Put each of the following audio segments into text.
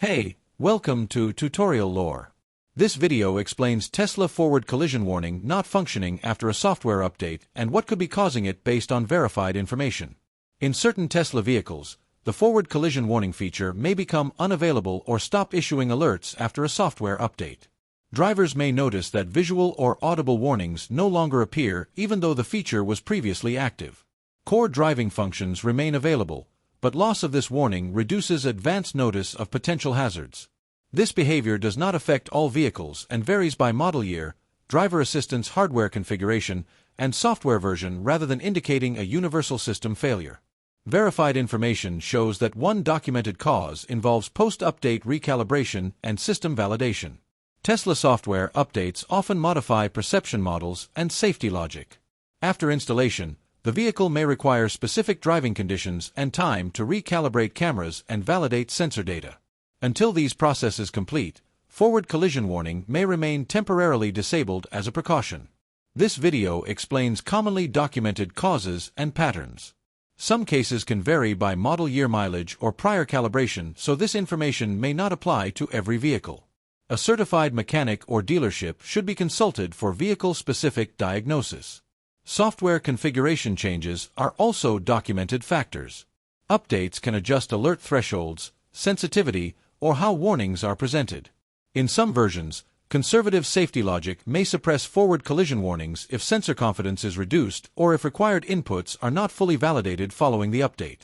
Hey, welcome to Tutorial Lore. This video explains Tesla forward collision warning not functioning after a software update and what could be causing it based on verified information. In certain Tesla vehicles, the forward collision warning feature may become unavailable or stop issuing alerts after a software update. Drivers may notice that visual or audible warnings no longer appear even though the feature was previously active. Core driving functions remain available, but loss of this warning reduces advance notice of potential hazards. This behavior does not affect all vehicles and varies by model year, driver assistance hardware configuration, and software version rather than indicating a universal system failure. Verified information shows that one documented cause involves post-update recalibration and system validation. Tesla software updates often modify perception models and safety logic. After installation, the vehicle may require specific driving conditions and time to recalibrate cameras and validate sensor data. Until these processes complete, forward collision warning may remain temporarily disabled as a precaution. This video explains commonly documented causes and patterns. Some cases can vary by model year mileage or prior calibration, so this information may not apply to every vehicle. A certified mechanic or dealership should be consulted for vehicle-specific diagnosis. Software configuration changes are also documented factors. Updates can adjust alert thresholds, sensitivity, or how warnings are presented. In some versions, conservative safety logic may suppress forward collision warnings if sensor confidence is reduced or if required inputs are not fully validated following the update.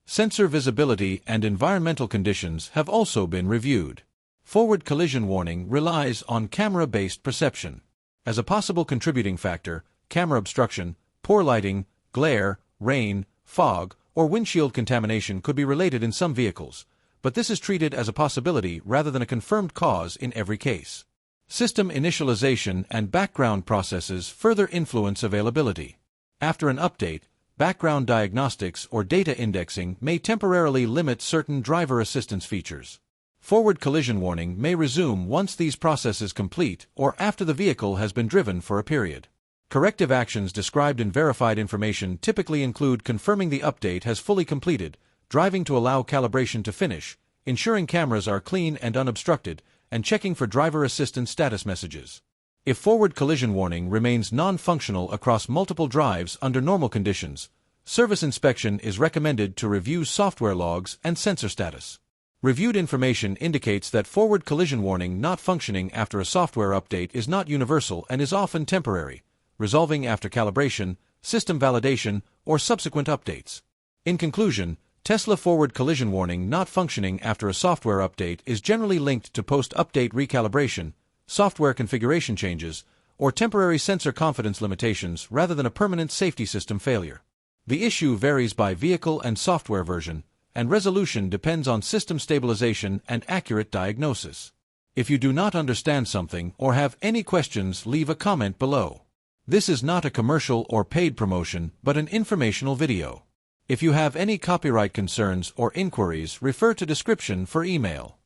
Sensor visibility and environmental conditions have also been reviewed. Forward collision warning relies on camera-based perception. As a possible contributing factor, camera obstruction, poor lighting, glare, rain, fog, or windshield contamination could be related in some vehicles, but this is treated as a possibility rather than a confirmed cause in every case. System initialization and background processes further influence availability. After an update, background diagnostics or data indexing may temporarily limit certain driver assistance features. Forward collision warning may resume once these processes complete or after the vehicle has been driven for a period. Corrective actions described in verified information typically include confirming the update has fully completed, driving to allow calibration to finish, ensuring cameras are clean and unobstructed, and checking for driver assistance status messages. If forward collision warning remains non-functional across multiple drives under normal conditions, service inspection is recommended to review software logs and sensor status. Reviewed information indicates that forward collision warning not functioning after a software update is not universal and is often temporary, resolving after calibration, system validation, or subsequent updates. In conclusion, Tesla forward collision warning not functioning after a software update is generally linked to post-update recalibration, software configuration changes, or temporary sensor confidence limitations rather than a permanent safety system failure. The issue varies by vehicle and software version, and resolution depends on system stabilization and accurate diagnosis. If you do not understand something or have any questions, leave a comment below. This is not a commercial or paid promotion, but an informational video. If you have any copyright concerns or inquiries, refer to description for email.